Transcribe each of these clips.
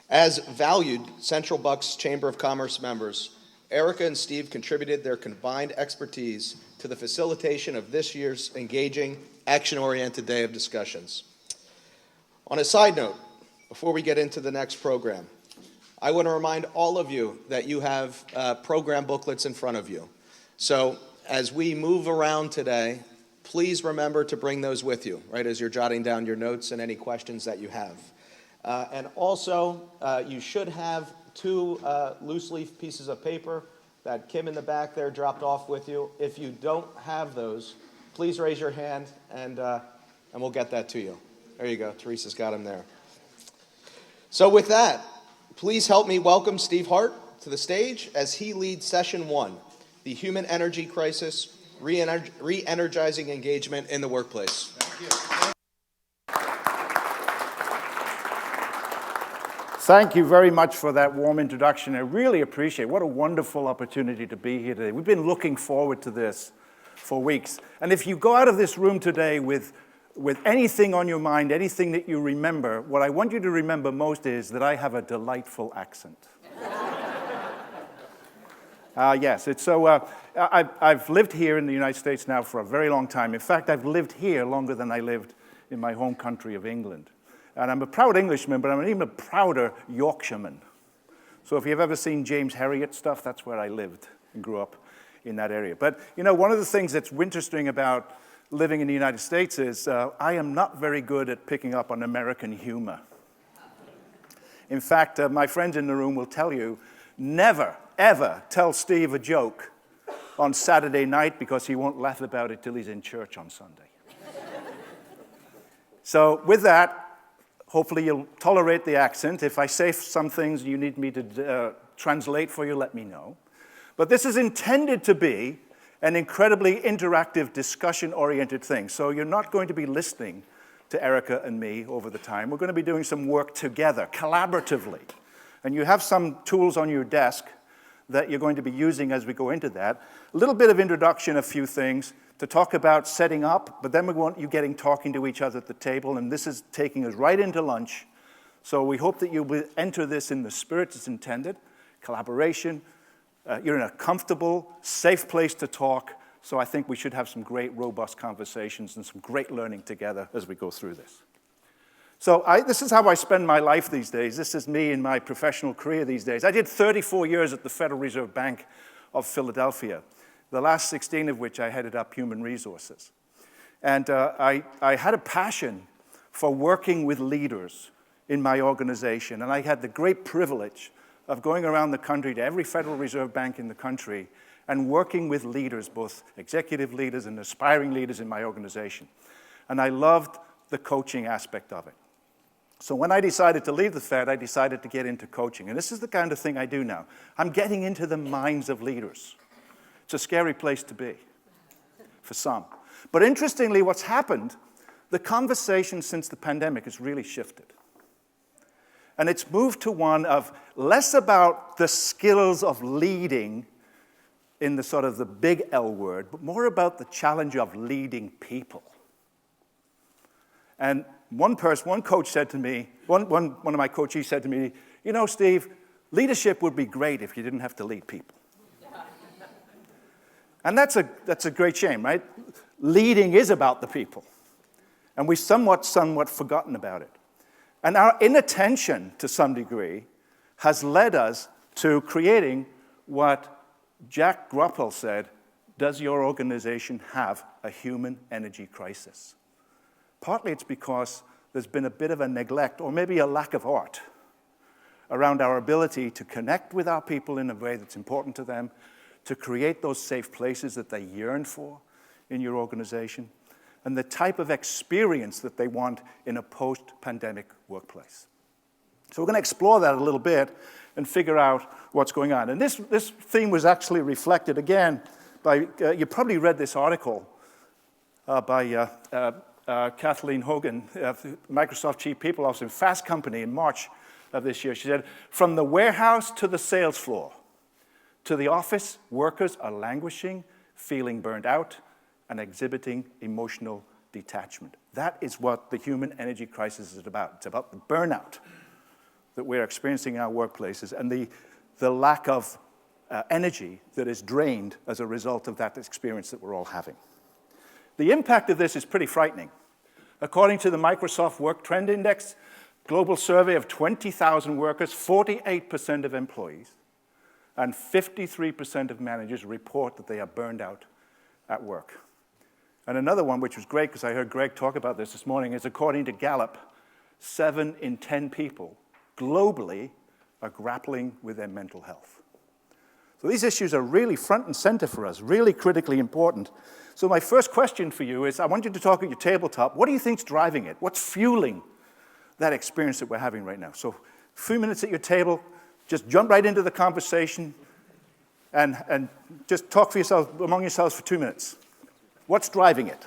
As valued Central Bucks Chamber of Commerce members, Erica and Steve contributed their combined expertise to the facilitation of this year's engaging, action-oriented day of discussions. On a side note, before we get into the next program, I want to remind all of you that you have program booklets in front of you. So as we move around today, please remember to bring those with you, right, as you're jotting down your notes and any questions that you have. And also, you should have two loose leaf pieces of paper that Kim in the back there dropped off with you. If you don't have those, please raise your hand and we'll get that to you. There you go. Teresa's got them there. So with that, please help me welcome Steve Hart to the stage as he leads session 1, the Human Energy Crisis, Re-Energizing Engagement in the Workplace. Thank you. Thank you very much for that warm introduction. I really appreciate it. What a wonderful opportunity to be here today. We've been looking forward to this for weeks. And if you go out of this room today with anything on your mind, anything that you remember, what I want you to remember most is that I have a delightful accent. Yes, it's so. I've lived here in the United States now for a very long time. In fact, I've lived here longer than I lived in my home country of England. And I'm a proud Englishman, but I'm even a prouder Yorkshireman. So if you've ever seen James Herriot stuff, that's where I lived and grew up in that area. But you know, one of the things that's interesting about living in the United States is I am not very good at picking up on American humor. In fact, my friends in the room will tell you, never, ever tell Steve a joke on Saturday night because he won't laugh about it till he's in church on Sunday. So with that, hopefully you'll tolerate the accent. If I say some things you need me to translate for you, let me know. But this is intended to be an incredibly interactive, discussion-oriented thing. So you're not going to be listening to Erica and me over the time. We're going to be doing some work together, collaboratively. And you have some tools on your desk that you're going to be using as we go into that. A little bit of introduction, a few things to talk about setting up, but then we want you talking to each other at the table, and this is taking us right into lunch. So we hope that you will enter this in the spirit it's intended, collaboration. You're in a comfortable, safe place to talk, so I think we should have some great, robust conversations and some great learning together as we go through this. So this is how I spend my life these days. This is me in my professional career these days. I did 34 years at the Federal Reserve Bank of Philadelphia, the last 16 of which I headed up human resources. And I had a passion for working with leaders in my organization, and I had the great privilege of going around the country to every Federal Reserve Bank in the country and working with leaders, both executive leaders and aspiring leaders in my organization. And I loved the coaching aspect of it. So when I decided to leave the Fed, I decided to get into coaching. And this is the kind of thing I do now. I'm getting into the minds of leaders. It's a scary place to be, for some. But interestingly, what's happened, the conversation since the pandemic has really shifted. And it's moved to one of less about the skills of leading in the sort of the big L word, but more about the challenge of leading people. And one coach said to me, one of my coaches said to me, you know, Steve, leadership would be great if you didn't have to lead people. And that's a great shame, right? Leading is about the people. And we've somewhat forgotten about it. And our inattention, to some degree, has led us to creating what Jack Groppel said, does your organization have a human energy crisis? Partly it's because there's been a bit of a neglect, or maybe a lack of art, around our ability to connect with our people in a way that's important to them, to create those safe places that they yearn for in your organization, and the type of experience that they want in a post-pandemic workplace. So we're going to explore that a little bit and figure out what's going on. And this theme was actually reflected, again, by, you probably read this article by Kathleen Hogan, Microsoft Chief People Officer in Fast Company in March of this year. She said, from the warehouse to the sales floor, to the office, workers are languishing, feeling burned out, and exhibiting emotional detachment. That is what the human energy crisis is about. It's about the burnout that we're experiencing in our workplaces and the lack of energy that is drained as a result of that experience that we're all having. The impact of this is pretty frightening. According to the Microsoft Work Trend Index, global survey of 20,000 workers, 48% of employees and 53% of managers report that they are burned out at work. And another one, which was great because I heard Greg talk about this morning, is according to Gallup, 7 in 10 people globally are grappling with their mental health. So these issues are really front and center for us, really critically important. So my first question for you is, I want you to talk at your tabletop. What do you think's driving it? What's fueling that experience that we're having right now? So a few minutes at your table, just jump right into the conversation and just talk for yourself, among yourselves for 2 minutes. What's driving it?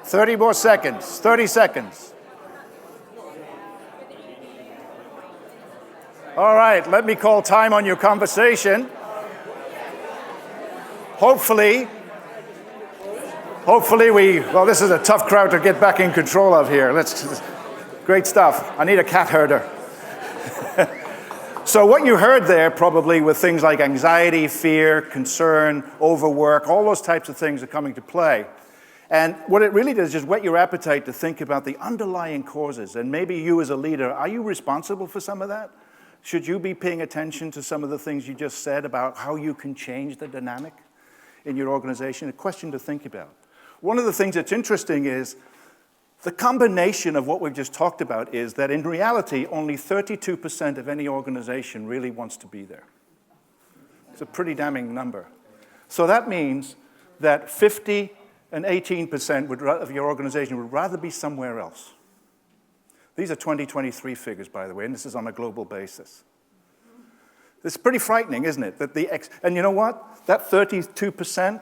Thirty more seconds, 30 seconds. All right, let me call time on your conversation. Hopefully well, this is a tough crowd to get back in control of here. Great stuff. I need a cat herder. So what you heard there probably with things like anxiety, fear, concern, overwork, all those types of things are coming to play. And what it really does is just whet your appetite to think about the underlying causes. And maybe you as a leader, are you responsible for some of that? Should you be paying attention to some of the things you just said about how you can change the dynamic in your organization? A question to think about. One of the things that's interesting is the combination of what we've just talked about is that in reality, only 32% of any organization really wants to be there. It's a pretty damning number. So that means that 50 and 18% of your organization would rather be somewhere else. These are 2023 figures, by the way, and this is on a global basis. It's pretty frightening, isn't it? And you know what? That 32%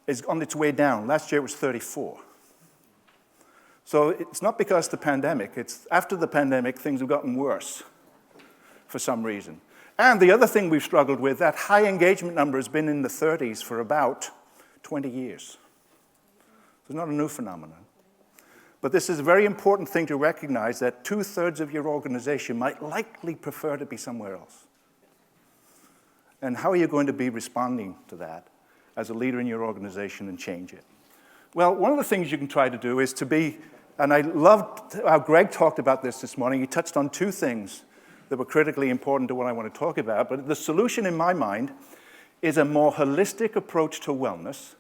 is on its way down. Last year it was 34%. So it's not because of the pandemic. It's after the pandemic, things have gotten worse for some reason. And the other thing we've struggled with, that high engagement number has been in the 30s for about 20 years. It's not a new phenomenon. But this is a very important thing to recognize that 2/3 of your organization might likely prefer to be somewhere else. And how are you going to be responding to that as a leader in your organization and change it? Well, one of the things you can try to do is to be, and I loved how Greg talked about this morning. He touched on 2 things that were critically important to what I want to talk about. But the solution in my mind is a more holistic approach to wellness,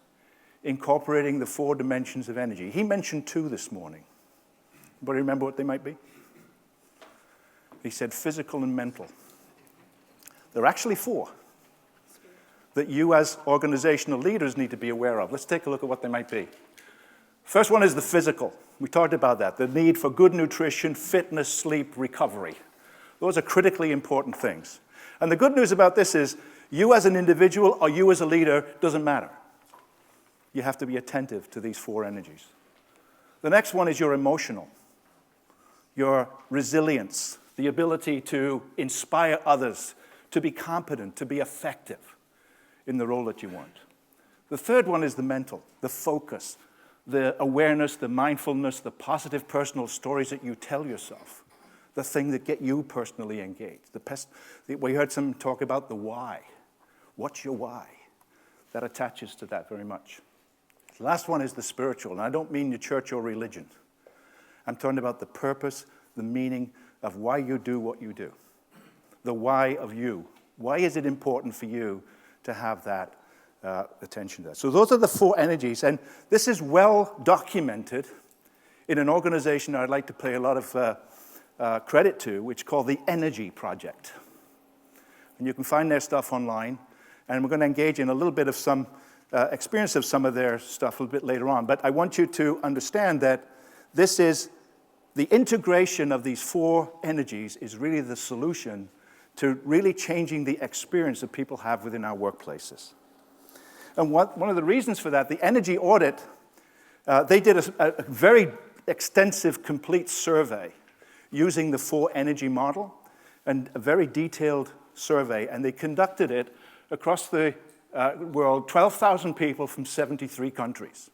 incorporating the 4 dimensions of energy. He mentioned 2 this morning. Anybody remember what they might be? He said physical and mental. There are actually 4 that you as organizational leaders need to be aware of. Let's take a look at what they might be. First one is the physical. We talked about that, the need for good nutrition, fitness, sleep, recovery. Those are critically important things. And the good news about this is you as an individual or you as a leader, doesn't matter. You have to be attentive to these 4 energies. The next one is your emotional, your resilience, the ability to inspire others, to be competent, to be effective in the role that you want. The third one is the mental, the focus, the awareness, the mindfulness, the positive personal stories that you tell yourself, the thing that get you personally engaged. We heard some talk about the why. What's your why? That attaches to that very much. The last one is the spiritual, and I don't mean your church or religion. I'm talking about the purpose, the meaning of why you do what you do. The why of you. Why is it important for you to have that attention to that? So those are the 4 energies, and this is well documented in an organization I'd like to pay a lot of credit to, which is called the Energy Project. And you can find their stuff online, and we're going to engage in a little bit of some experience of some of their stuff a little bit later on. But I want you to understand that this is the integration of these 4 energies is really the solution to really changing the experience that people have within our workplaces. And one of the reasons for that, the energy audit, they did a very extensive, complete survey using the 4 energy model, and a very detailed survey, and they conducted it across the world, 12,000 people from 73 countries.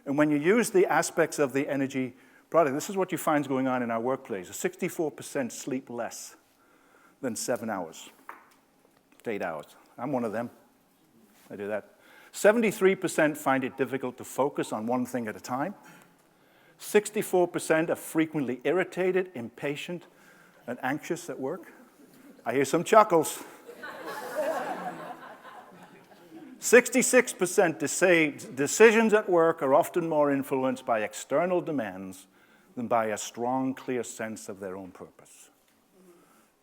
And when you use the aspects of the energy product, this is what you find is going on in our workplace. 64% sleep less than 7 hours, 8 hours. I'm one of them. I do that. 73% find it difficult to focus on one thing at a time. 64% are frequently irritated, impatient, and anxious at work. I hear some chuckles. 66% say decisions at work are often more influenced by external demands than by a strong, clear sense of their own purpose.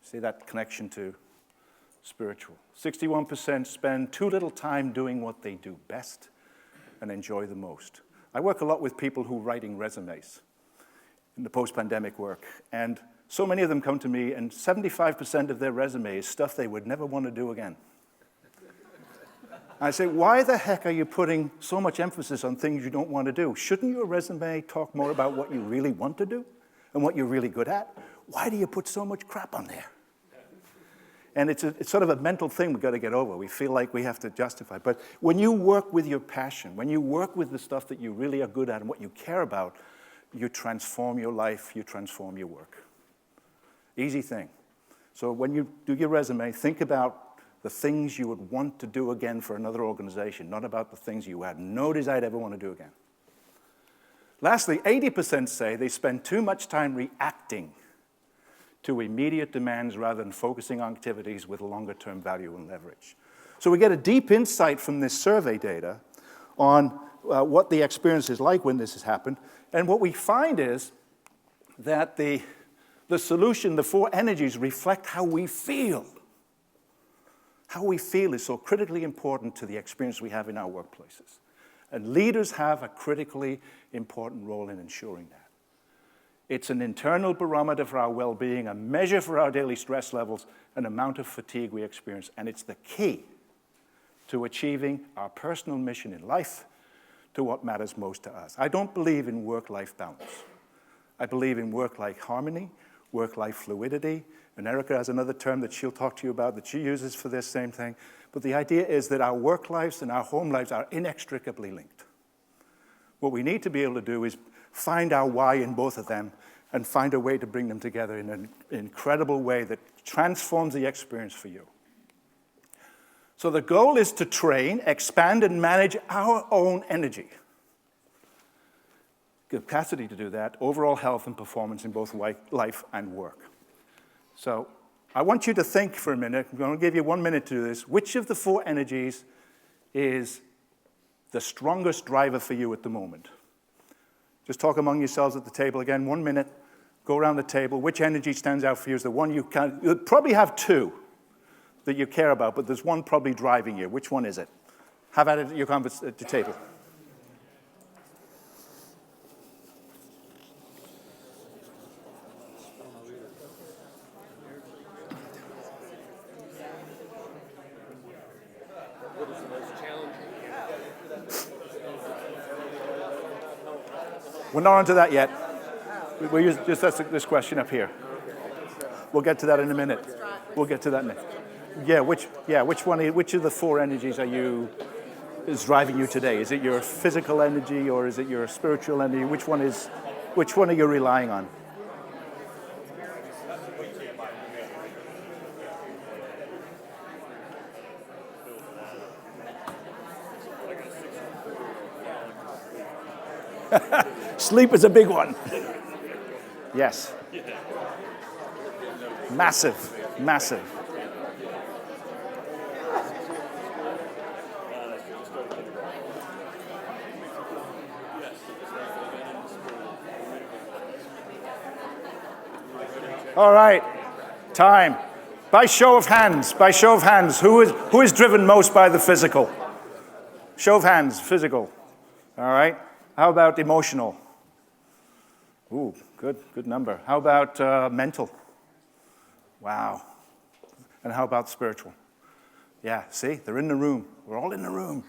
See that connection to spiritual. 61% spend too little time doing what they do best and enjoy the most. I work a lot with people who are writing resumes in the post-pandemic work, and so many of them come to me, and 75% of their resume is stuff they would never want to do again. I say, why the heck are you putting so much emphasis on things you don't want to do? Shouldn't your resume talk more about what you really want to do and what you're really good at? Why do you put so much crap on there? And it's sort of a mental thing we've got to get over. We feel like we have to justify. But when you work with your passion, when you work with the stuff that you really are good at and what you care about, you transform your life, you transform your work. Easy thing. So when you do your resume, think about the things you would want to do again for another organization, not about the things you had no desire to ever want to do again. Lastly, 80% say they spend too much time reacting to immediate demands rather than focusing on activities with longer-term value and leverage. So we get a deep insight from this survey data on what the experience is like when this has happened. And what we find is that the solution, the 4 energies, reflect how we feel. How we feel is so critically important to the experience we have in our workplaces. And leaders have a critically important role in ensuring that. It's an internal barometer for our well-being, a measure for our daily stress levels, an amount of fatigue we experience, and it's the key to achieving our personal mission in life, to what matters most to us. I don't believe in work-life balance. I believe in work-life harmony, work-life fluidity, and Erica has another term that she'll talk to you about that she uses for this same thing. But the idea is that our work lives and our home lives are inextricably linked. What we need to be able to do is find our why in both of them and find a way to bring them together in an incredible way that transforms the experience for you. So the goal is to train, expand, and manage our own energy. Capacity to do that, overall health and performance in both life and work. So I want you to think for a minute. I'm going to give you 1 minute to do this. Which of the 4 energies is the strongest driver for you at the moment? Just talk among yourselves at the table again. 1 minute. Go around the table. Which energy stands out for you as the one you can? You'll probably have 2 that you care about, but there's one probably driving you. Which one is it? Have at it at your at the table. We're not onto that yet. We'll just ask this question up here. We'll get to that in a minute. We'll get to that next. Which of the 4 energies is driving you today? Is it your physical energy or is it your spiritual energy? Which one are you relying on? Sleep is a big one. Yes. Massive, massive. All right, time. By show of hands, who is driven most by the physical? Show of hands, physical. All right. How about emotional? Ooh, good number. How about mental? Wow. And how about spiritual? Yeah, see, they're in the room. We're all in the room.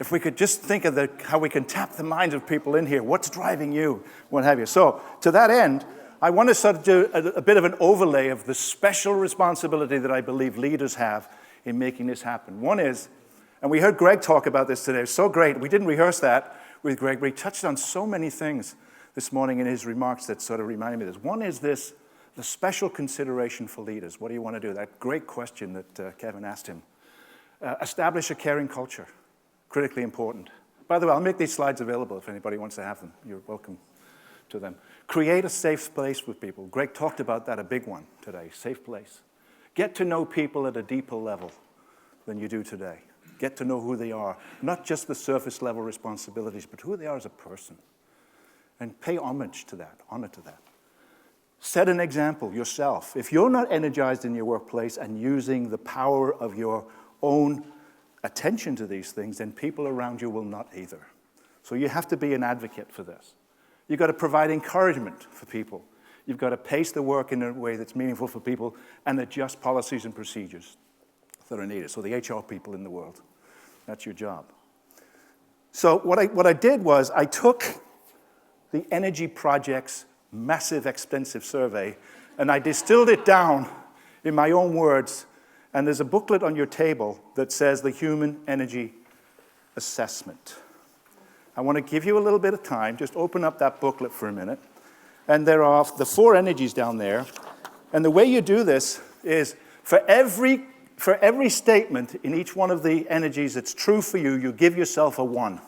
If we could just think of how we can tap the minds of people in here, what's driving you, what have you. So to that end, I want to sort of do a bit of an overlay of the special responsibility that I believe leaders have in making this happen. One is, and we heard Greg talk about this today, it was so great. We didn't rehearse that with Greg, but he touched on so many things this morning in his remarks that sort of reminded me of this. One is this, the special consideration for leaders. What do you want to do? That great question that Kevin asked him. Establish a caring culture. Critically important. By the way, I'll make these slides available if anybody wants to have them. You're welcome to them. Create a safe place with people. Greg talked about that, a big one today, safe place. Get to know people at a deeper level than you do today. Get to know who they are, not just the surface level responsibilities, but who they are as a person. And pay homage to that, honor to that. Set an example yourself. If you're not energized in your workplace and using the power of your own attention to these things, then people around you will not either. So you have to be an advocate for this. You've got to provide encouragement for people. You've got to pace the work in a way that's meaningful for people and adjust policies and procedures that are needed. So the HR people in the world, that's your job. So what I did was I took the Energy Project's massive, extensive survey, and I distilled it down in my own words. And there's a booklet on your table that says the Human Energy Assessment. I want to give you a little bit of time. Just open up that booklet for a minute. And there are the 4 energies down there. And the way you do this is for every statement in each one of the energies that's true for you, you give yourself a 1. And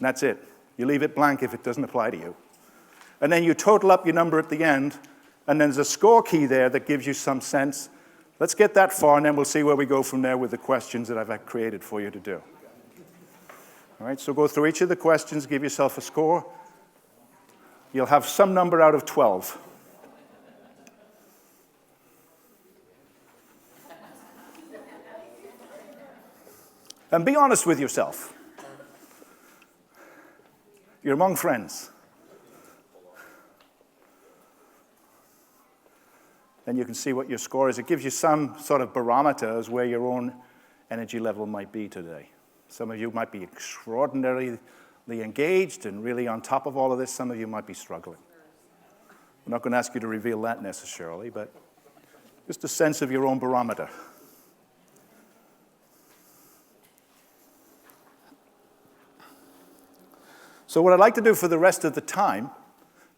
that's it. You leave it blank if it doesn't apply to you. And then you total up your number at the end. And then there's a score key there that gives you some sense. Let's get that far, and then we'll see where we go from there with the questions that I've created for you to do. All right, so go through each of the questions, give yourself a score. You'll have some number out of 12. And be honest with yourself. You're among friends. Then you can see what your score is. It gives you some sort of barometer as where your own energy level might be today. Some of you might be extraordinarily engaged and really on top of all of this. Some of you might be struggling. I'm not going to ask you to reveal that necessarily, but just a sense of your own barometer. So what I'd like to do for the rest of the time,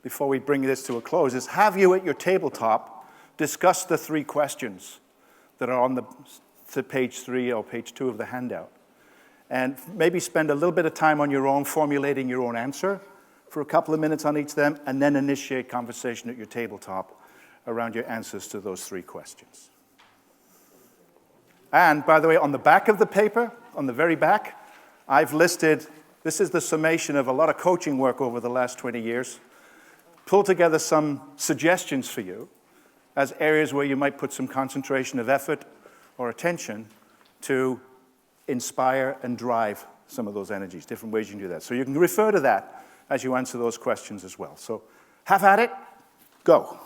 before we bring this to a close, is have you at your tabletop discuss the 3 questions that are on the page 3 or page 2 of the handout. And maybe spend a little bit of time on your own, formulating your own answer for a couple of minutes on each of them, and then initiate conversation at your tabletop around your answers to those 3 questions. And, by the way, on the back of the paper, on the very back, I've listed, this is the summation of a lot of coaching work over the last 20 years, pull together some suggestions for you as areas where you might put some concentration of effort or attention to inspire and drive some of those energies, different ways you can do that. So you can refer to that as you answer those questions as well. So have at it, go.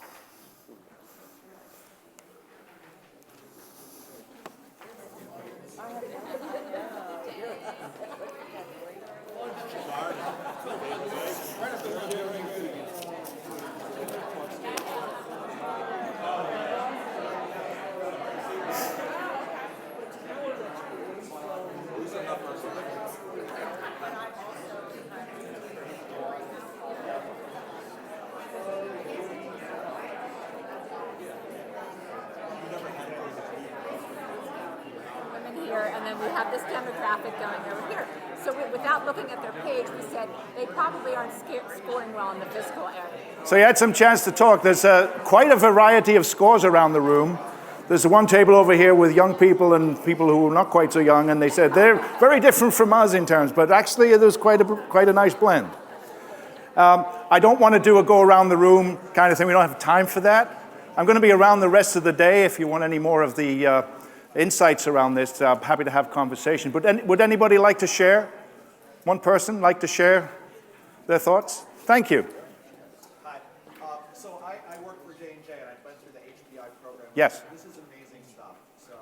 And then we have this demographic going over here. So without looking at their page, we said they probably aren't scoring well in the physical area. So you had some chance to talk. There's quite a variety of scores around the room. There's one table over here with young people and people who are not quite so young, and they said they're very different from us in terms, but actually there's quite a nice blend. I don't want to do a go around the room kind of thing. We don't have time for that. I'm going to be around the rest of the day if you want any more of the insights around this. I'm happy to have conversation. But would anybody like to share? One person like to share their thoughts? Thank you. Hi. So I work for J&J, and I went through the HPI program. Yes. This is amazing stuff. So,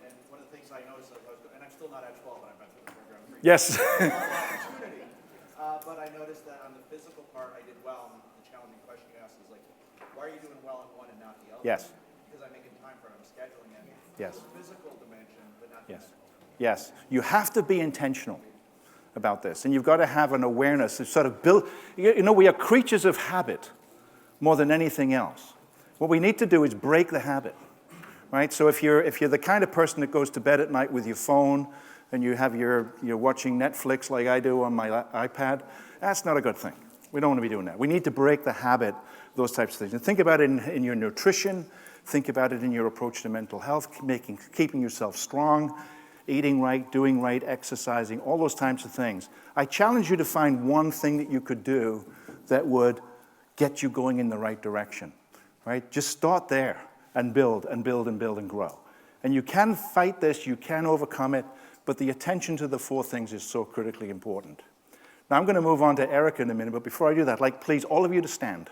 and one of the things things I noticed as I was, and I'm still not at 12, but I've been through the program 3 Yes. opportunity. But I noticed that on the physical part, I did well. And the challenging question you asked is like, why are you doing well in one and not the other? Yes. Because I'm making time for it. I'm scheduling it. Yes. The physical dimension, but not the Yes. mental. Yes. You have to be intentional about this, and you've got to have an awareness of sort of build. You know, we are creatures of habit more than anything else. What we need to do is break the habit, right? So if you're the kind of person that goes to bed at night with your phone and you're watching Netflix like I do on my iPad, that's not a good thing. We don't want to be doing that. We need to break the habit, those types of things. And think about it in your nutrition. Think about it in your approach to mental health, keeping yourself strong, eating right, doing right, exercising, all those types of things. I challenge you to find one thing that you could do that would get you going in the right direction, right? Just start there and build and build and build and grow. And you can fight this, you can overcome it, but the attention to the 4 things is so critically important. Now I'm going to move on to Erica in a minute, but before I do that, I'd like please all of you to stand.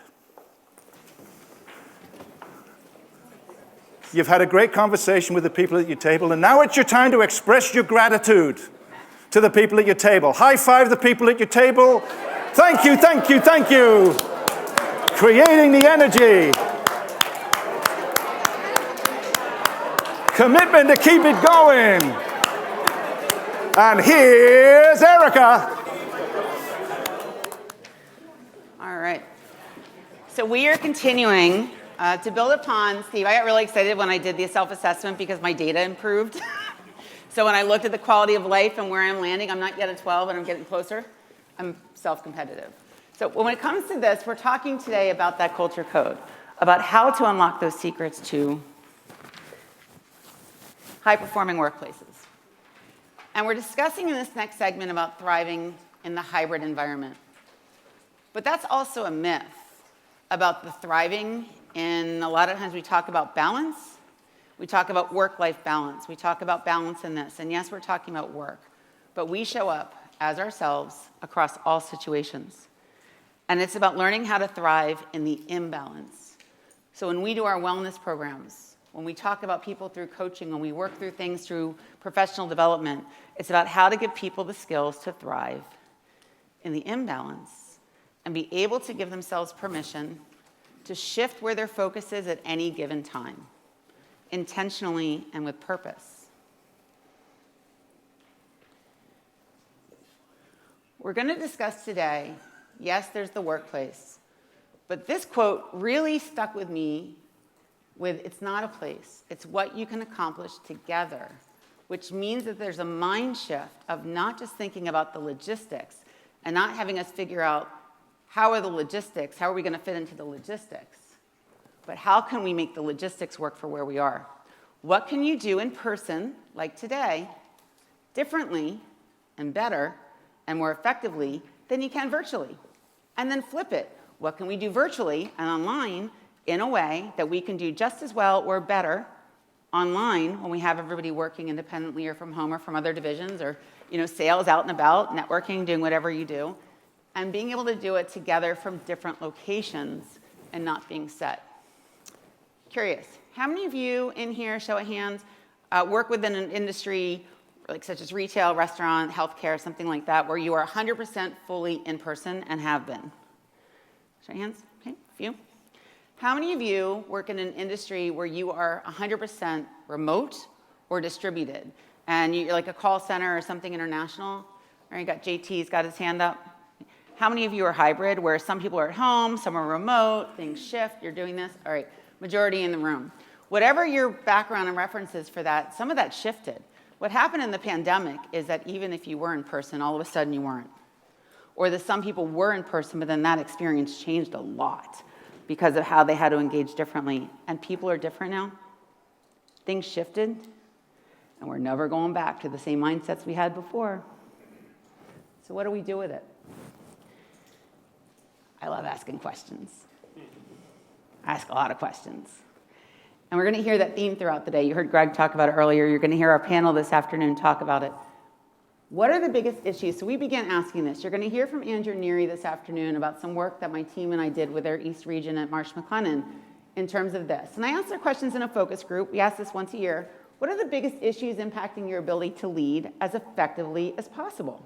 You've had a great conversation with the people at your table, and now it's your time to express your gratitude to the people at your table. High five the people at your table. Thank you, thank you, thank you. Creating the energy. Commitment to keep it going. And here's Erica. All right. So we are continuing to build upon, Steve, I got really excited when I did the self-assessment because my data improved. So when I looked at the quality of life and where I'm landing, I'm not yet at 12, but I'm getting closer. I'm self-competitive. So when it comes to this, we're talking today about that culture code, about how to unlock those secrets to high-performing workplaces. And we're discussing in this next segment about thriving in the hybrid environment. But that's also a myth about the thriving. And a lot of times we talk about balance. We talk about work-life balance. We talk about balance in this. And yes, we're talking about work. But we show up as ourselves across all situations. And it's about learning how to thrive in the imbalance. So when we do our wellness programs, when we talk about people through coaching, when we work through things through professional development, it's about how to give people the skills to thrive in the imbalance and be able to give themselves permission to shift where their focus is at any given time, intentionally and with purpose. We're going to discuss today, yes, there's the workplace, but this quote really stuck with me with it's not a place, it's what you can accomplish together, which means that there's a mind shift of not just thinking about the logistics and not having us figure out how are we going to fit into the logistics, but how can we make the logistics work for where we are? What can you do in person, like today, differently and better and more effectively than you can virtually? And then flip it. What can we do virtually and online in a way that we can do just as well or better online when we have everybody working independently or from home or from other divisions or sales out and about, networking, doing whatever you do, and being able to do it together from different locations and not being set. Curious, how many of you in here, show of hands, work within an industry like such as retail, restaurant, healthcare, something like that, where you are 100% fully in person and have been? Show of hands, okay, a few. How many of you work in an industry where you are 100% remote or distributed? And you're like a call center or something international? All right, got JT's got his hand up. How many of you are hybrid, where some people are at home, some are remote, things shift, you're doing this? All right, majority in the room. Whatever your background and references for that, some of that shifted. What happened in the pandemic is that even if you were in person, all of a sudden you weren't. Or that some people were in person, but then that experience changed a lot because of how they had to engage differently. And people are different now. Things shifted, and we're never going back to the same mindsets we had before. So what do we do with it? I love asking questions. I ask a lot of questions. And we're going to hear that theme throughout the day. You heard Greg talk about it earlier. You're going to hear our panel this afternoon talk about it. What are the biggest issues? So we began asking this. You're going to hear from Andrew Neary this afternoon about some work that my team and I did with our East region at Marsh McLennan in terms of this. And I asked our questions in a focus group. We ask this once a year. What are the biggest issues impacting your ability to lead as effectively as possible?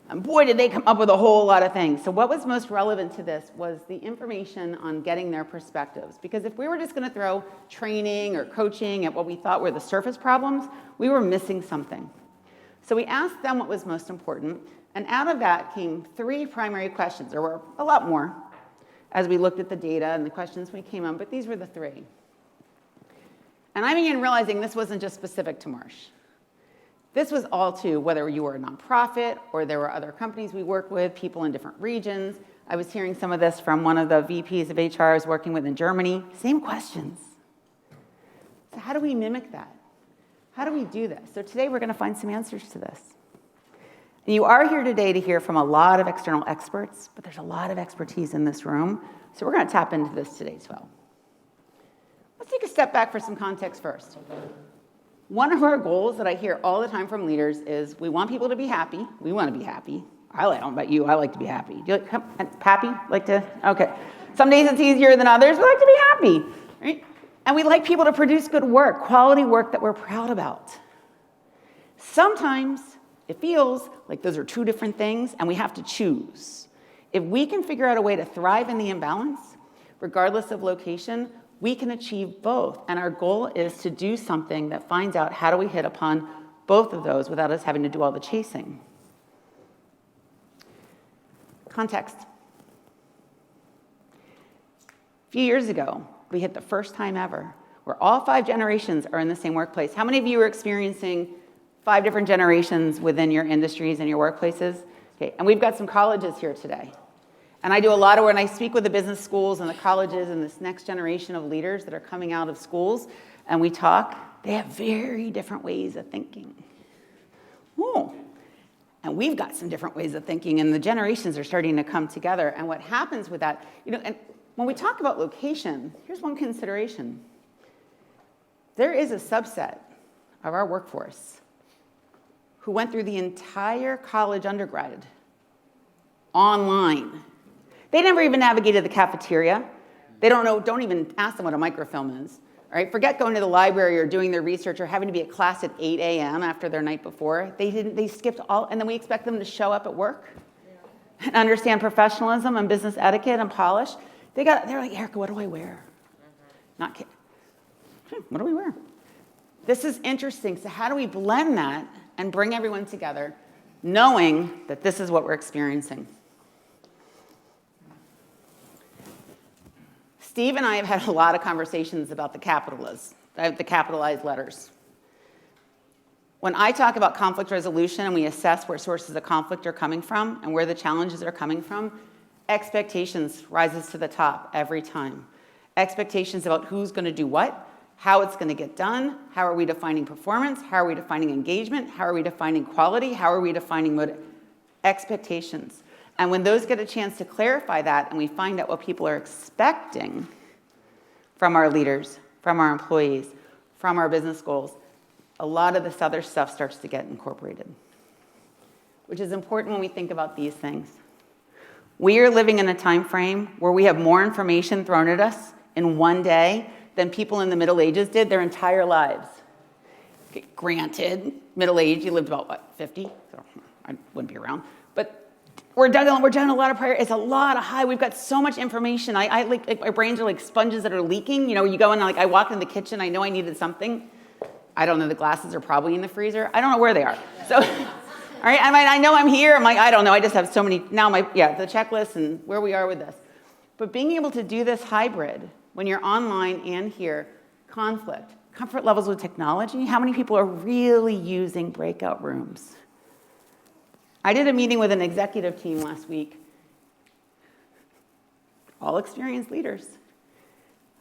And boy, did they come up with a whole lot of things. So what was most relevant to this was the information on getting their perspectives. Because if we were just going to throw training or coaching at what we thought were the surface problems, we were missing something. So we asked them what was most important, and out of that came 3 primary questions. There were a lot more as we looked at the data and the questions we came on, but these were the 3. And I began realizing this wasn't just specific to Marsh. This was all to whether you were a nonprofit or there were other companies we work with, people in different regions. I was hearing some of this from one of the VPs of HR I was working with in Germany. Same questions. So how do we mimic that? How do we do this? So today we're going to find some answers to this. And you are here today to hear from a lot of external experts, but there's a lot of expertise in this room. So we're going to tap into this today as well. Let's take a step back for some context first. One of our goals that I hear all the time from leaders is we want people to be happy. We want to be happy. I don't know about you. I like to be happy. Do you like happy? Like to? Okay. Some days it's easier than others. We like to be happy, right? And we like people to produce good work, quality work that we're proud about. Sometimes it feels like those are 2 different things, and we have to choose. If we can figure out a way to thrive in the imbalance, regardless of location, we can achieve both. And our goal is to do something that finds out how do we hit upon both of those without us having to do all the chasing. Context. A few years ago, we hit the first time ever where all 5 generations are in the same workplace. How many of you are experiencing 5 different generations within your industries and your workplaces? Okay, and we've got some colleges here today. And I do a lot of when I speak with the business schools and the colleges and this next generation of leaders that are coming out of schools, and we talk, they have very different ways of thinking. Ooh. And we've got some different ways of thinking, and the generations are starting to come together. And what happens with that, and when we talk about location, here's one consideration. There is a subset of our workforce who went through the entire college undergrad online. They never even navigated the cafeteria. They don't even ask them what a microfilm is. All right, forget going to the library or doing their research or having to be at class at 8 a.m. after their night before. They skipped all, and then we expect them to show up at work and understand professionalism and business etiquette and polish. They're like, Erica, what do I wear? Not kidding. What do we wear? This is interesting. So how do we blend that and bring everyone together, knowing that this is what we're experiencing? Steve and I have had a lot of conversations about the capitalized letters. When I talk about conflict resolution and we assess where sources of conflict are coming from and where the challenges are coming from, expectations rises to the top every time. Expectations about who's going to do what, how it's going to get done, how are we defining performance, how are we defining engagement, how are we defining quality, how are we defining expectations. And when those get a chance to clarify that and we find out what people are expecting from our leaders, from our employees, from our business goals, a lot of this other stuff starts to get incorporated, which is important when we think about these things. We are living in a time frame where we have more information thrown at us in one day than people in the Middle Ages did their entire lives. Okay, granted, Middle Age, you lived about, 50? So I wouldn't be around. But we're done a lot of prayer. It's a lot of high. We've got so much information. I like my brains are like sponges that are leaking. You go in, I walk in the kitchen, I know I needed something. I don't know, the glasses are probably in the freezer. I don't know where they are. So, all right, I know I'm here. I'm like, I don't know. I just have so many, now the checklist and where we are with this. But being able to do this hybrid, when you're online and here, conflict, comfort levels with technology, how many people are really using breakout rooms? I did a meeting with an executive team last week, all experienced leaders.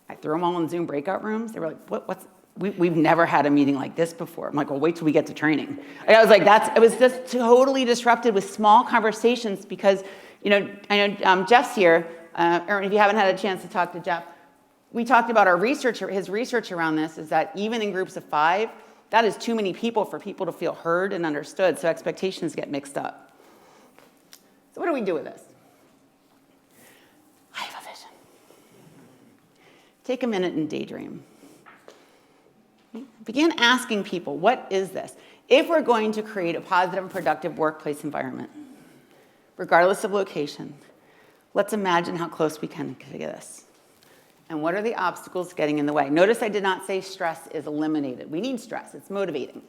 I threw them all in Zoom breakout rooms. They were like, we've never had a meeting like this before. I'm like, well, wait till we get to training. I was like, it was just totally disrupted with small conversations because, I know Jeff's here. Or if you haven't had a chance to talk to Jeff, we talked about his research around this is that even in groups of 5, that is too many people for people to feel heard and understood, so expectations get mixed up. So what do we do with this? I have a vision. Take a minute and daydream. Begin asking people, what is this? If we're going to create a positive and productive workplace environment, regardless of location, let's imagine how close we can to this. And what are the obstacles getting in the way? Notice I did not say stress is eliminated. We need stress. It's motivating.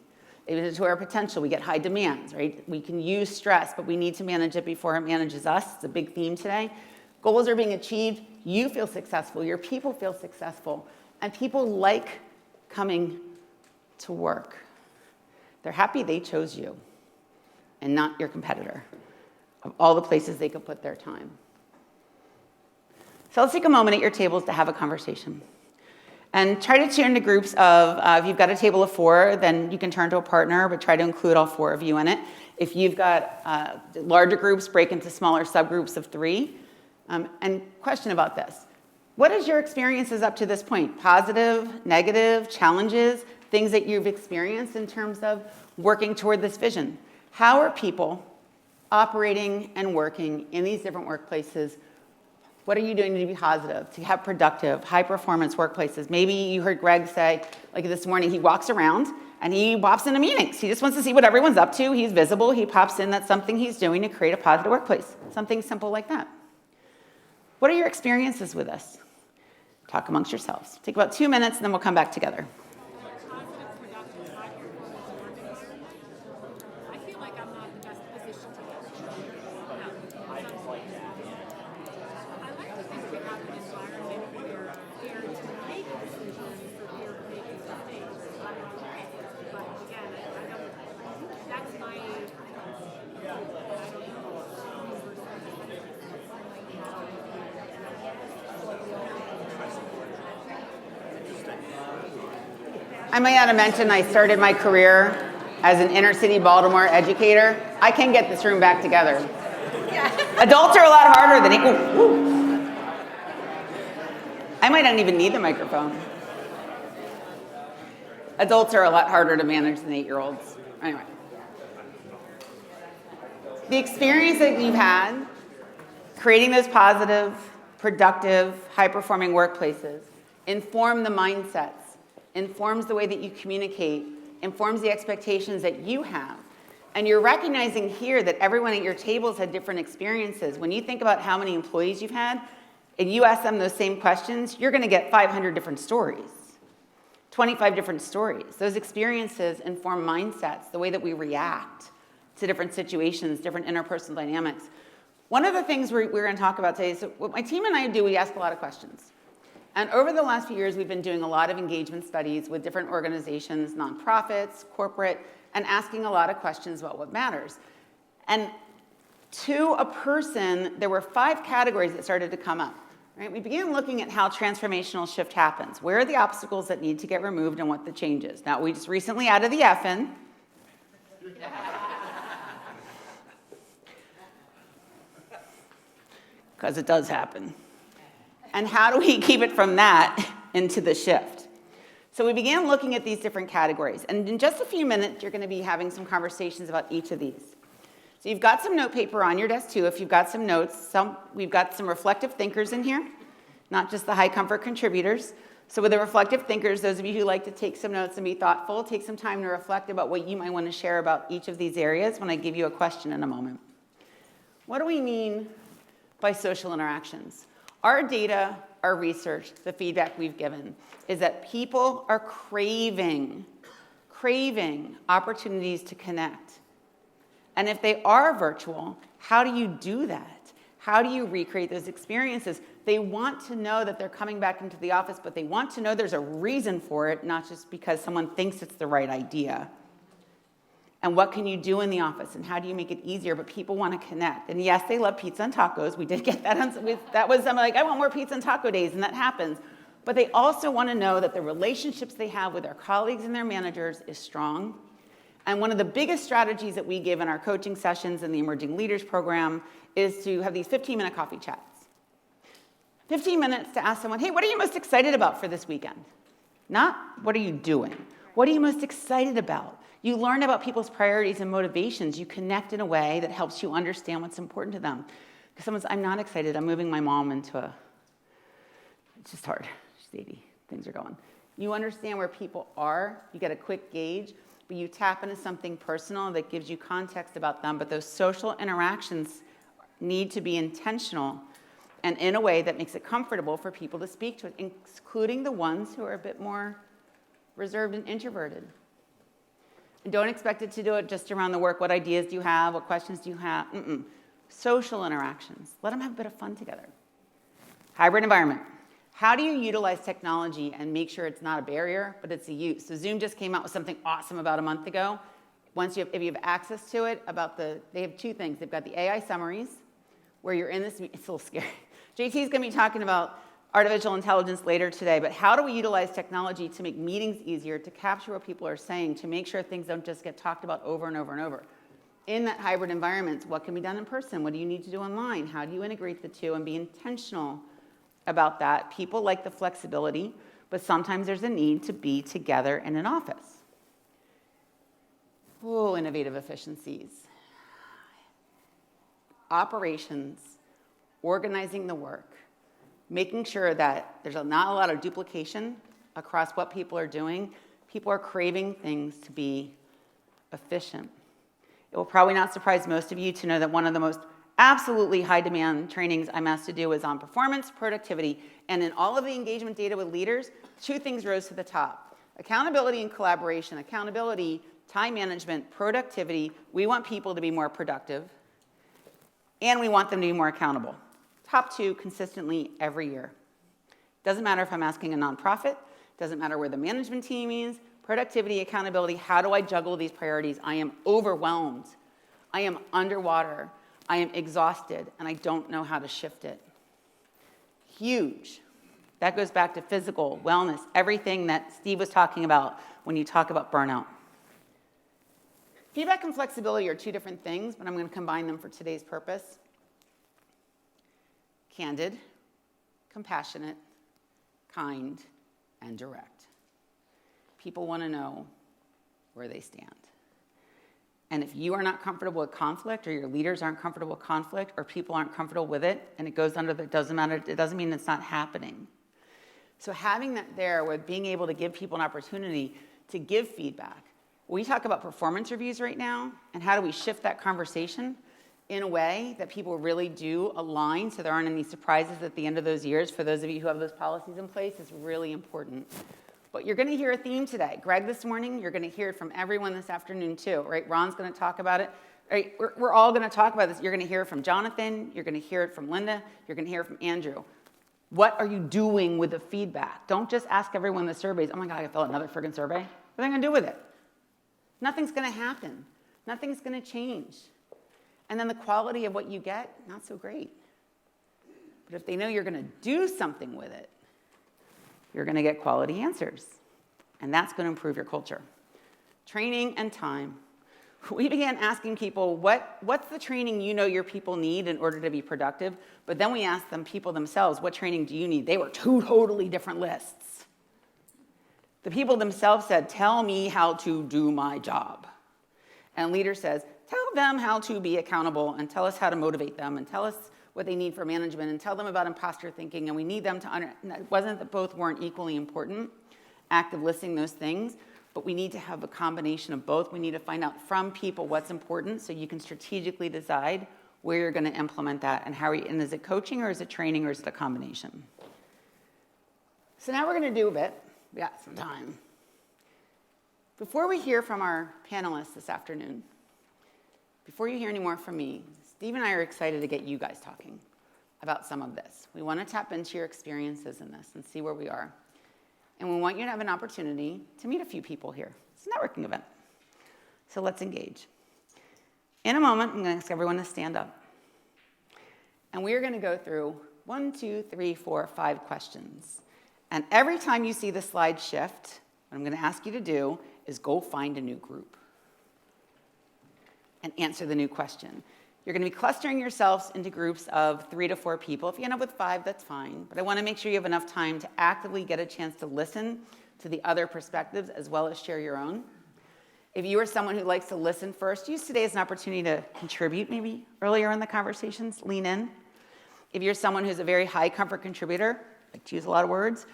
It is to our potential. We get high demands, right? We can use stress, but we need to manage it before it manages us. It's a big theme today. Goals are being achieved. You feel successful. Your people feel successful. And people like coming to work. They're happy they chose you and not your competitor of all the places they could put their time. So let's take a moment at your tables to have a conversation. And try to turn to groups of, if you've got a table of 4, then you can turn to a partner, but try to include all 4 of you in it. If you've got larger groups, break into smaller subgroups of 3. And question about this. What is your experiences up to this point? Positive, negative, challenges, things that you've experienced in terms of working toward this vision? How are people operating and working in these different workplaces? What are you doing to be positive, to have productive, high-performance workplaces? Maybe you heard Greg say, like this morning, he walks around and he pops into meetings. He just wants to see what everyone's up to. He's visible. He pops in. That's something he's doing to create a positive workplace. Something simple like that. What are your experiences with this? Talk amongst yourselves. Take about 2 minutes, and then we'll come back together. I feel like I'm not the best position to get. I like to think we have an environment where we're to make decisions or we're making mistakes. But again, I don't, that's my, I might add to mention I started my career as an inner city Baltimore educator. I can get this room back together. Adults are a lot harder than I might not even need the microphone. Adults are a lot harder to manage than 8-year-olds. Anyway. The experience that you've had creating those positive, productive, high-performing workplaces inform the mindsets, informs the way that you communicate, informs the expectations that you have. And you're recognizing here that everyone at your tables had different experiences. When you think about how many employees you've had, and you ask them those same questions, you're gonna get 500 different stories, 25 different stories. Those experiences inform mindsets, the way that we react to different situations, different interpersonal dynamics. One of the things we're gonna talk about today is what my team and I do, we ask a lot of questions. And over the last few years, we've been doing a lot of engagement studies with different organizations, nonprofits, corporate, and asking a lot of questions about what matters. And to a person, there were 5 categories that started to come up. Right? We began looking at how transformational shift happens. Where are the obstacles that need to get removed and what the changes? Now, we just recently added the F in. Because it does happen. And how do we keep it from that into the shift? So we began looking at these different categories. And in just a few minutes, you're going to be having some conversations about each of these. So you've got some note paper on your desk, too. If you've got some notes, we've got some reflective thinkers in here, not just the high-comfort contributors. So with the reflective thinkers, those of you who like to take some notes and be thoughtful, take some time to reflect about what you might want to share about each of these areas when I give you a question in a moment. What do we mean by social interactions? Our data, our research, the feedback we've given is that people are craving opportunities to connect. And if they are virtual, how do you do that? How do you recreate those experiences? They want to know that they're coming back into the office, but they want to know there's a reason for it, not just because someone thinks it's the right idea. And what can you do in the office, and how do you make it easier? But people want to connect. And yes, they love pizza and tacos. We did get that. That was them like, I want more pizza and taco days, and that happens. But they also want to know that the relationships they have with their colleagues and their managers is strong. And one of the biggest strategies that we give in our coaching sessions in the Emerging Leaders Program is to have these 15-minute coffee chats. 15 minutes to ask someone, hey, what are you most excited about for this weekend? Not, what are you doing? What are you most excited about? You learn about people's priorities and motivations. You connect in a way that helps you understand what's important to them. Because someone's, I'm not excited. I'm moving my mom into it's just hard. She's 80. Things are going. You understand where people are, you get a quick gauge, but you tap into something personal that gives you context about them. But those social interactions need to be intentional and in a way that makes it comfortable for people to speak to it, including the ones who are a bit more reserved and introverted. And don't expect it to do it just around the work. What ideas do you have? What questions do you have? Social interactions. Let them have a bit of fun together. Hybrid environment. How do you utilize technology and make sure it's not a barrier, but it's a use? So Zoom just came out with something awesome about a month ago. If you have access to it, they have two things. They've got the AI summaries, where you're in this, it's a little scary. JT is going to be talking about artificial intelligence later today, but how do we utilize technology to make meetings easier, to capture what people are saying, to make sure things don't just get talked about over and over and over? In that hybrid environment, what can be done in person? What do you need to do online? How do you integrate the two and be intentional about that? People like the flexibility, but sometimes there's a need to be together in an office. Oh, innovative efficiencies. Operations, organizing the work, making sure that there's not a lot of duplication across what people are doing. People are craving things to be efficient. It will probably not surprise most of you to know that one of the most absolutely high demand trainings I'm asked to do is on performance, productivity, and in all of the engagement data with leaders, two things rose to the top. Accountability and collaboration. Accountability, time management, productivity. We want people to be more productive, and we want them to be more accountable. Top two consistently every year. Doesn't matter if I'm asking a nonprofit, doesn't matter where the management team is, productivity, accountability, how do I juggle these priorities? I am overwhelmed. I am underwater. I am exhausted, and I don't know how to shift it. Huge. That goes back to physical, wellness, everything that Steve was talking about when you talk about burnout. Feedback and flexibility are two different things, but I'm going to combine them for today's purpose. Candid, compassionate, kind, and direct. People want to know where they stand. And if you are not comfortable with conflict, or your leaders aren't comfortable with conflict, or people aren't comfortable with it, and it goes under the doesn't matter, it doesn't mean it's not happening. So having that there with being able to give people an opportunity to give feedback. We talk about performance reviews right now, and how do we shift that conversation in a way that people really do align so there aren't any surprises at the end of those years. For those of you who have those policies in place, it's really important. But you're going to hear a theme today. Greg this morning, you're going to hear it from everyone this afternoon too, right? Ron's going to talk about it. Right? We're all going to talk about this. You're going to hear it from Jonathan. You're going to hear it from Linda. You're going to hear it from Andrew. What are you doing with the feedback? Don't just ask everyone the surveys. Oh my God, I filled another friggin' survey. What are they going to do with it? Nothing's going to happen. Nothing's going to change. And then the quality of what you get, not so great. But if they know you're going to do something with it, you're going to get quality answers. And that's going to improve your culture. Training and time. We began asking people, what's the training you know your people need in order to be productive? But then we asked them, people themselves, what training do you need? They were two totally different lists. The people themselves said, tell me how to do my job. And leader says, tell them how to be accountable and tell us how to motivate them and tell us what they need for management and tell them about imposter thinking, and we need them to it wasn't that both weren't equally important, active listening, those things, but we need to have a combination of both. We need to find out from people what's important so you can strategically decide where you're going to implement that and how and is it coaching or is it training or is it a combination? So now we're going to do a bit. We got some time. Before we hear from our panelists this afternoon, before you hear any more from me, Steve and I are excited to get you guys talking about some of this. We want to tap into your experiences in this and see where we are. And we want you to have an opportunity to meet a few people here. It's a networking event. So let's engage. In a moment, I'm going to ask everyone to stand up. And we are going to go through 1, 2, 3, 4, 5 questions. And every time you see the slide shift, what I'm going to ask you to do is go find a new group and answer the new question. You're going to be clustering yourselves into groups of 3 to 4 people. If you end up with 5, that's fine. But I want to make sure you have enough time to actively get a chance to listen to the other perspectives as well as share your own. If you are someone who likes to listen first, use today as an opportunity to contribute maybe earlier in the conversations, lean in. If you're someone who's a very high comfort contributor, like to use a lot of words,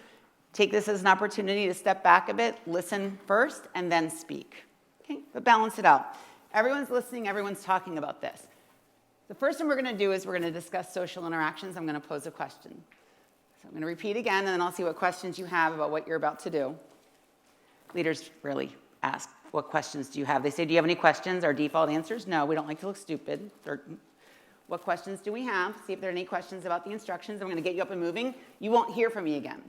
Take this as an opportunity to step back a bit, listen first, and then speak. Okay, but balance it out. Everyone's listening, everyone's talking about this. The first thing we're going to do is we're going to discuss social interactions. I'm going to pose a question. So I'm going to repeat again, and then I'll see what questions you have about what you're about to do. Leaders rarely ask, what questions do you have? They say, do you have any questions? Our default answer is no. We don't like to look stupid. What questions do we have? See if there are any questions about the instructions. I'm going to get you up and moving. You won't hear from me again.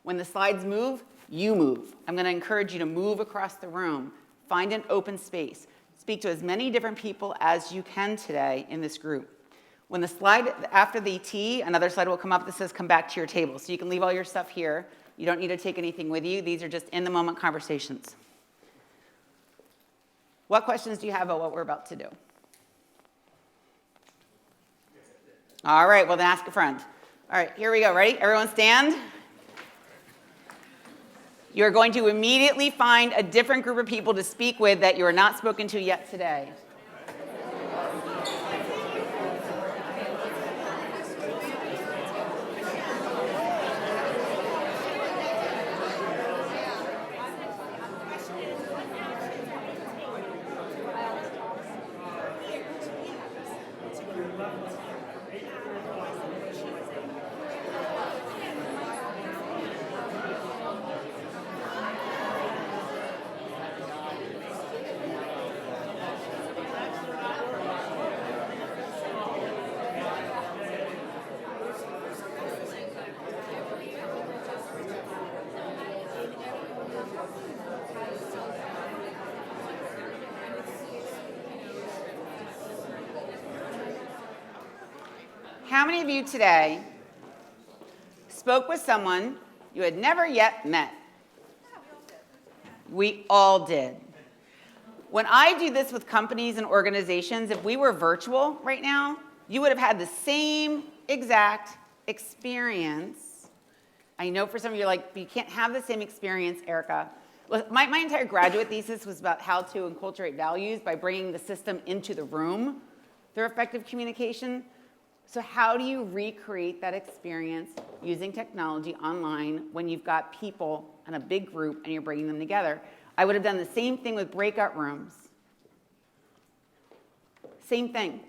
When the slides move, you move. I'm going to encourage you to move across the room. Find an open space. Speak to as many different people as you can today in this group. When the slide, after the T, another slide will come up that says come back to your table. So you can leave all your stuff here. You don't need to take anything with you. These are just in-the-moment conversations. What questions do you have about what we're about to do? All right, well then ask a friend. All right, here we go. Ready? Everyone stand. You're going to immediately find a different group of people to speak with that you are not spoken to yet today. How many of you today spoke with someone you had never yet met? We all did. When I do this with companies and organizations, if we were virtual right now, you would have had the same exact experience. I know for some of you, like, you can't have the same experience, Erica. My entire graduate thesis was about how to enculturate values by bringing the system into the room through effective communication. So how do you recreate that experience using technology online when you've got people in a big group and you're bringing them together? I would have done the same thing with breakout rooms. Same thing.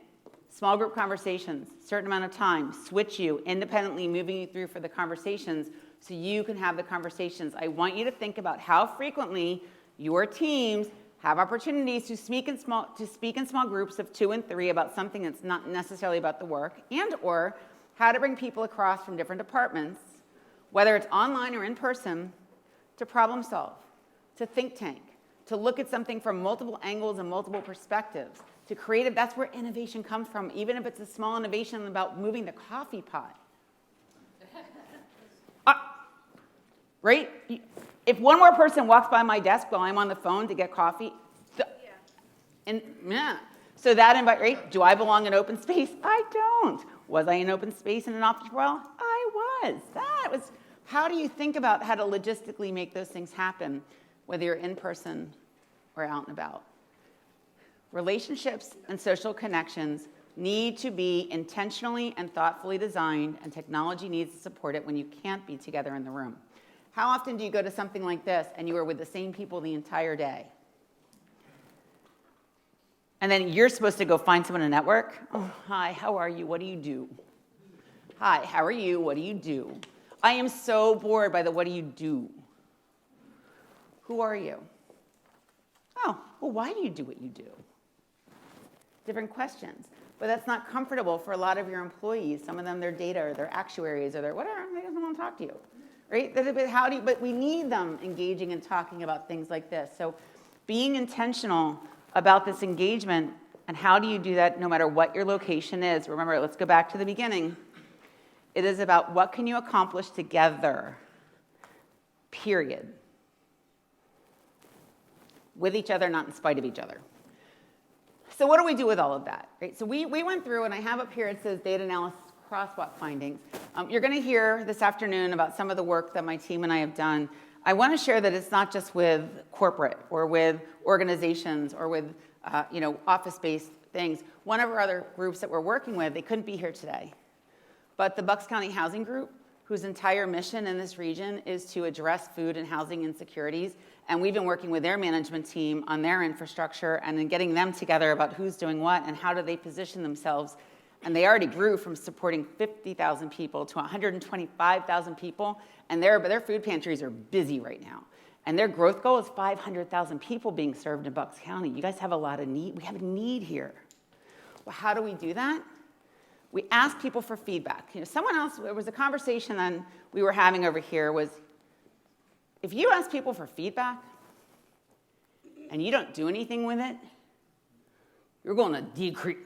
Small group conversations, certain amount of time, switch you, independently moving you through for the conversations so you can have the conversations. I want you to think about how frequently your teams have opportunities to speak in small groups of 2 and 3 about something that's not necessarily about the work, and or how to bring people across from different departments, whether it's online or in person, to problem solve, to think tank, to look at something from multiple angles and multiple perspectives, to creative. That's where innovation comes from, even if it's a small innovation about moving the coffee pot. Right? If one more person walks by my desk while I'm on the phone to get coffee, so that invite, right? Do I belong in open space? I don't. Was I in open space in an office for a while? I was. That was. How do you think about how to logistically make those things happen, whether you're in person or out and about? Relationships and social connections need to be intentionally and thoughtfully designed, and technology needs to support it when you can't be together in the room. How often do you go to something like this and you are with the same people the entire day? And then you're supposed to go find someone to network. Oh, hi, how are you? What do you do? Hi, how are you? What do you do? I am so bored by the what do you do? Who are you? Oh, well, why do you do what you do? Different questions. But that's not comfortable for a lot of your employees. Some of them, their data or their actuaries or their whatever, they don't want to talk to you. Right? But we need them engaging and talking about things like this. So being intentional about this engagement, and how do you do that no matter what your location is? Remember, let's go back to the beginning. It is about what can you accomplish together, period. With each other, not in spite of each other. So what do we do with all of that? Right? So we went through, and I have up here, it says data analysis crosswalk findings. You're going to hear this afternoon about some of the work that my team and I have done. I want to share that it's not just with corporate or with organizations or with office-based things. One of our other groups that we're working with, they couldn't be here today, but the Bucks County Housing Group whose entire mission in this region is to address food and housing insecurities. And we've been working with their management team on their infrastructure and then getting them together about who's doing what and how do they position themselves. And they already grew from supporting 50,000 people to 125,000 people. And their food pantries are busy right now. And their growth goal is 500,000 people being served in Bucks County. You guys have a lot of need. We have a need here. Well, how do we do that? We ask people for feedback. Someone else, there was a conversation that we were having over here was, if you ask people for feedback and you don't do anything with it, you're going to decrease.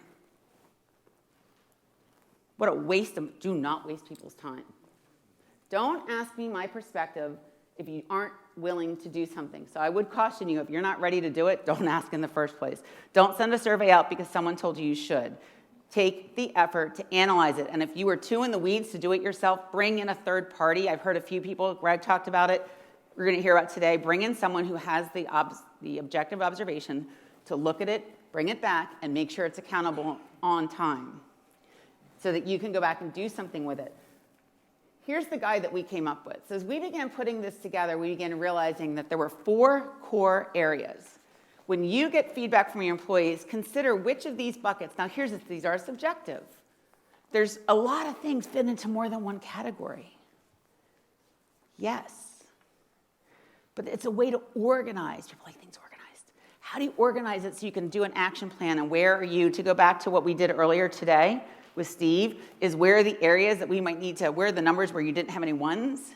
What a waste of, do not waste people's time. Don't ask me my perspective if you aren't willing to do something. So I would caution you, if you're not ready to do it, don't ask in the first place. Don't send a survey out because someone told you you should. Take the effort to analyze it. And if you are too in the weeds to do it yourself, bring in a third party. I've heard a few people, Greg talked about it, we're going to hear about today. Bring in someone who has the objective observation to look at it, bring it back, and make sure it's accountable on time so that you can go back and do something with it. Here's the guide that we came up with. So as we began putting this together, we began realizing that there were 4 core areas. When you get feedback from your employees, consider which of these buckets. Now, these are subjective. There's a lot of things fit into more than one category. Yes. But it's a way to organize. People like things organized. How do you organize it so you can do an action plan? And where are you, to go back to what we did earlier today with Steve, is where are the areas that we might need to, where are the numbers where you didn't have any ones?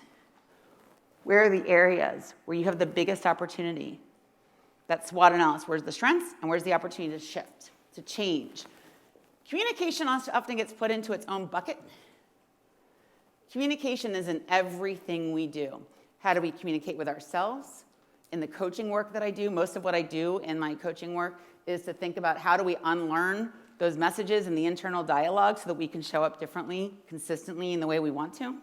Where are the areas where you have the biggest opportunity? That SWOT analysis, where's the strengths and where's the opportunity to shift, to change? Communication often gets put into its own bucket. Communication is in everything we do. How do we communicate with ourselves? In the coaching work that I do, most of what I do in my coaching work is to think about how do we unlearn those messages and the internal dialogue so that we can show up differently, consistently in the way we want to.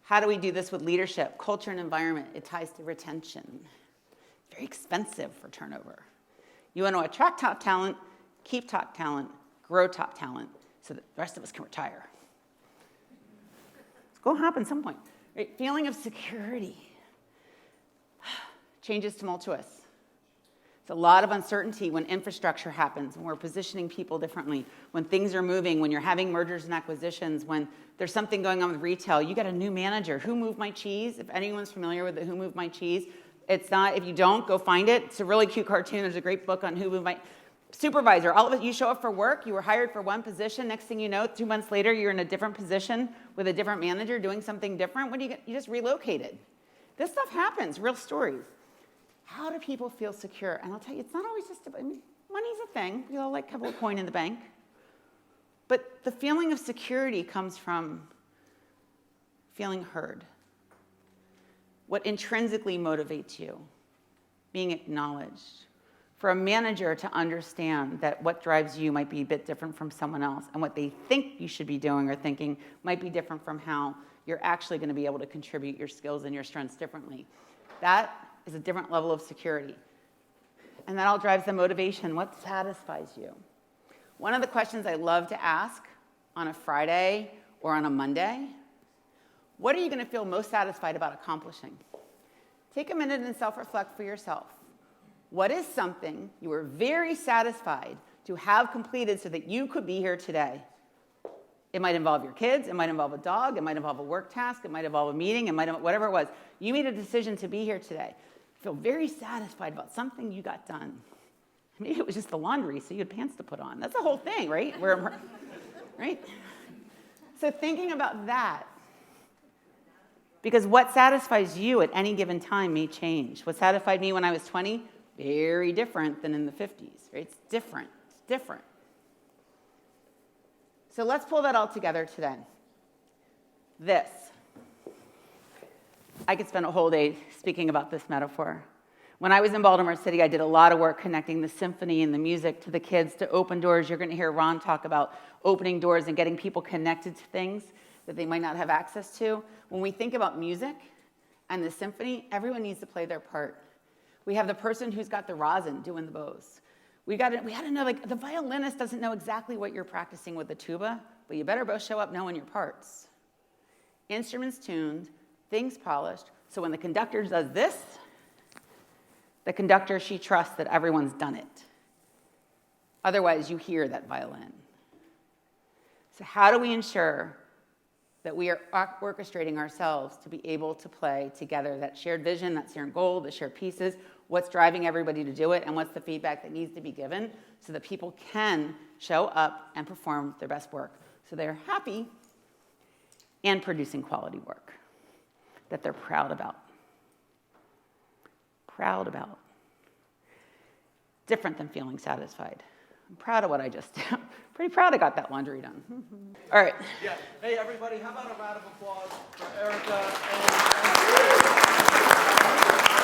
How do we do this with leadership, culture, and environment? It ties to retention. Very expensive for turnover. You want to attract top talent, keep top talent, grow top talent, so that the rest of us can retire. It's going to happen at some point. Right? Feeling of security. Change is tumultuous. It's a lot of uncertainty when infrastructure happens, when we're positioning people differently, when things are moving, when you're having mergers and acquisitions, when there's something going on with retail. You got a new manager. Who moved my cheese? If anyone's familiar with the Who Moved My Cheese, it's not, if you don't, go find it. It's a really cute cartoon. There's a great book on Who Moved My Supervisor. All of it, you show up for work, you were hired for one position. Next thing you know, 2 months later, you're in a different position with a different manager doing something different. What do you get? You just relocated. This stuff happens, real stories. How do people feel secure? And I'll tell you, it's not always just about, money's a thing. We all like have a coin in the bank. But the feeling of security comes from feeling heard. What intrinsically motivates you, being acknowledged. For a manager to understand that what drives you might be a bit different from someone else, and what they think you should be doing or thinking might be different from how you're actually going to be able to contribute your skills and your strengths differently. That is a different level of security. And that all drives the motivation. What satisfies you? One of the questions I love to ask on a Friday or on a Monday, what are you going to feel most satisfied about accomplishing? Take a minute and self-reflect for yourself. What is something you were very satisfied to have completed so that you could be here today? It might involve your kids, it might involve a dog, it might involve a work task, it might involve a meeting, it might involve whatever it was. You made a decision to be here today. Feel very satisfied about something you got done. Maybe it was just the laundry, so you had pants to put on. That's the whole thing, right? Right? So thinking about that, because what satisfies you at any given time may change. What satisfied me when I was 20, very different than in the 50s, right? It's different. It's different. So let's pull that all together today. This. I could spend a whole day speaking about this metaphor. When I was in Baltimore City, I did a lot of work connecting the symphony and the music to the kids, to open doors. You're going to hear Ron talk about opening doors and getting people connected to things that they might not have access to. When we think about music and the symphony, everyone needs to play their part. We have the person who's got the rosin doing the bows. We had to know, like, the violinist doesn't know exactly what you're practicing with the tuba, but you better both show up knowing your parts. instruments tuned, things polished, so when the conductor does this, the conductor, she trusts that everyone's done it. Otherwise, you hear that violin. So how do we ensure that we are orchestrating ourselves to be able to play together that shared vision, that shared goal, the shared pieces, what's driving everybody to do it, and what's the feedback that needs to be given so that people can show up and perform their best work so they're happy and producing quality work that they're proud about. Proud about. Different than feeling satisfied. I'm proud of what I just did. Pretty proud I got that laundry done. All right. Yeah. Hey, everybody, how about a round of applause for Erica and